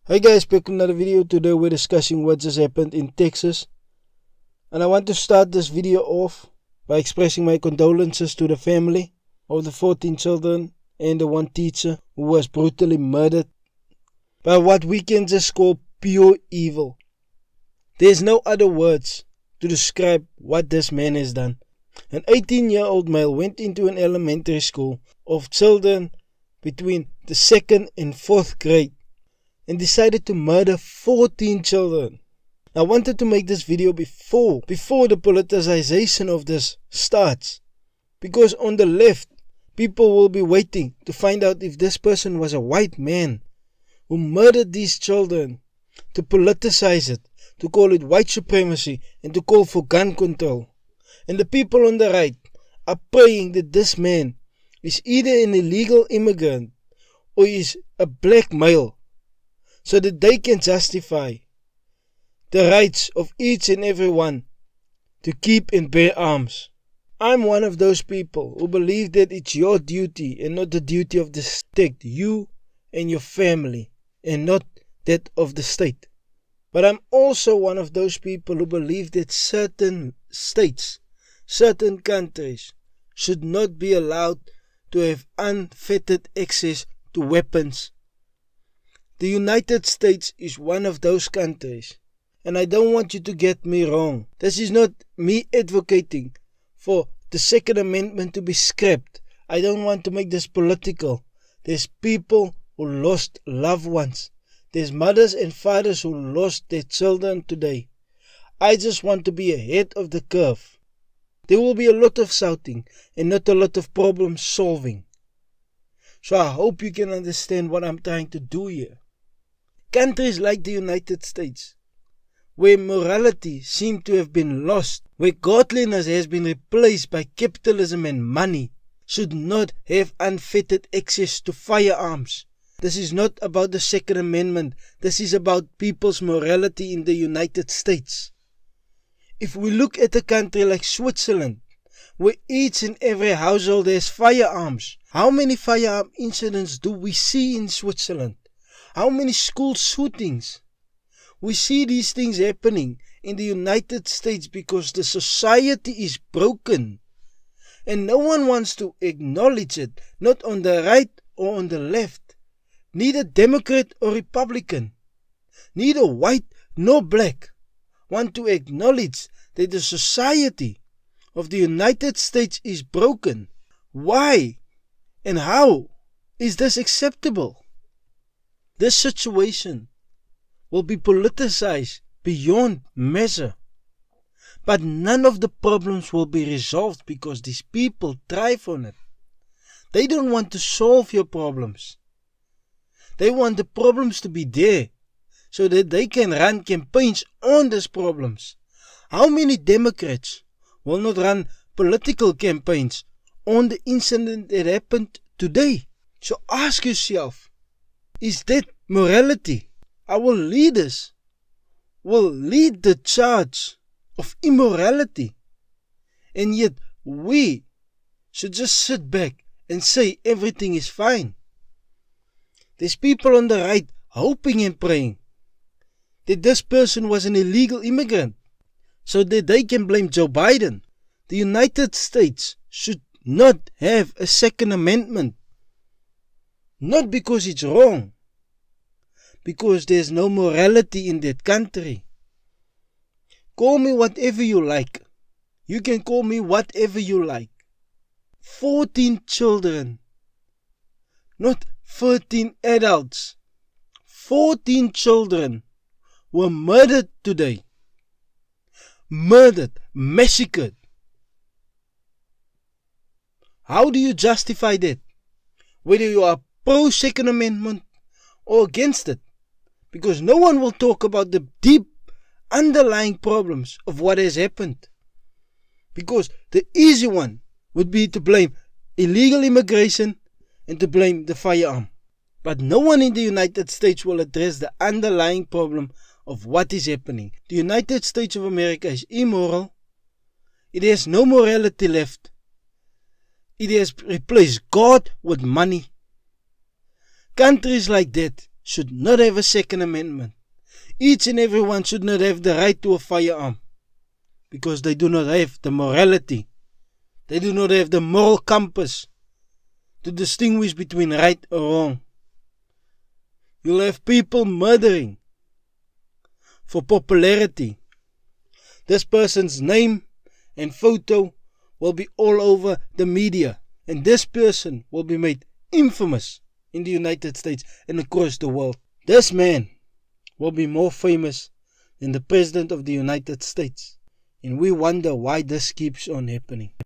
Hi guys, back with another video. Today we're discussing what just happened in Texas. And I want to start this video off by expressing my condolences to the family of the 14 children and the one teacher who was brutally murdered by what we can just call pure evil. There's no other words to describe what this man has done. An 18-year-old male went into an elementary school of children between the 2nd and 4th grade and decided to murder 14 children. I wanted to make this video before the politicization of this starts, because on the left, people will be waiting to find out if this person was a white man who murdered these children, to politicize it, to call it white supremacy, and to call for gun control. And the people on the right are praying that this man is either an illegal immigrant or is a black male, so that they can justify the rights of each and every one to keep and bear arms. I'm one of those people who believe that it's your duty and not the duty of the state, you and your family, and not that of the state. But I'm also one of those people who believe that certain states, certain countries should not be allowed to have unfettered access to weapons. The United States is one of those countries, and I don't want you to get me wrong. This is not me advocating for the Second Amendment to be scrapped. I don't want to make this political. There's people who lost loved ones. There's mothers and fathers who lost their children today. I just want to be ahead of the curve. There will be a lot of shouting and not a lot of problem solving. So I hope you can understand what I'm trying to do here. Countries like the United States, where morality seems to have been lost, where godliness has been replaced by capitalism and money, should not have unfettered access to firearms. This is not about the Second Amendment. This is about people's morality in the United States. If we look at a country like Switzerland, where each and every household has firearms, how many firearm incidents do we see in Switzerland? How many school shootings? We see these things happening in the United States because the society is broken. And no one wants to acknowledge it, not on the right or on the left. Neither Democrat or Republican, neither white nor black, want to acknowledge that the society of the United States is broken. Why and how is this acceptable? This situation will be politicized beyond measure. But none of the problems will be resolved because these people thrive on it. They don't want to solve your problems. They want the problems to be there so that they can run campaigns on these problems. How many Democrats will not run political campaigns on the incident that happened today? So ask yourself, is that morality? Our leaders will lead the charge of immorality, and yet we should just sit back and say everything is fine. There's people on the right hoping and praying that this person was an illegal immigrant so that they can blame Joe Biden. The United States should not have a Second Amendment. Not because it's wrong, because there's no morality in that country. Call me whatever you like. You can call me whatever you like. 14 children, not 13 adults. 14 children were murdered today. Murdered, massacred. How do you justify that? Whether you are pro Second Amendment or against it. Because no one will talk about the deep underlying problems of what has happened. Because the easy one would be to blame illegal immigration and to blame the firearm. But no one in the United States will address the underlying problem of what is happening. The United States of America is immoral. It has no morality left. It has replaced God with money. Countries like that should not have a Second Amendment. Each and everyone should not have the right to a firearm, because they do not have the morality. They do not have the moral compass to distinguish between right or wrong. You'll have people murdering for popularity. This person's name and photo will be all over the media, and this person will be made infamous in the United States and across the world. This man will be more famous than the President of the United States, and we wonder why this keeps on happening.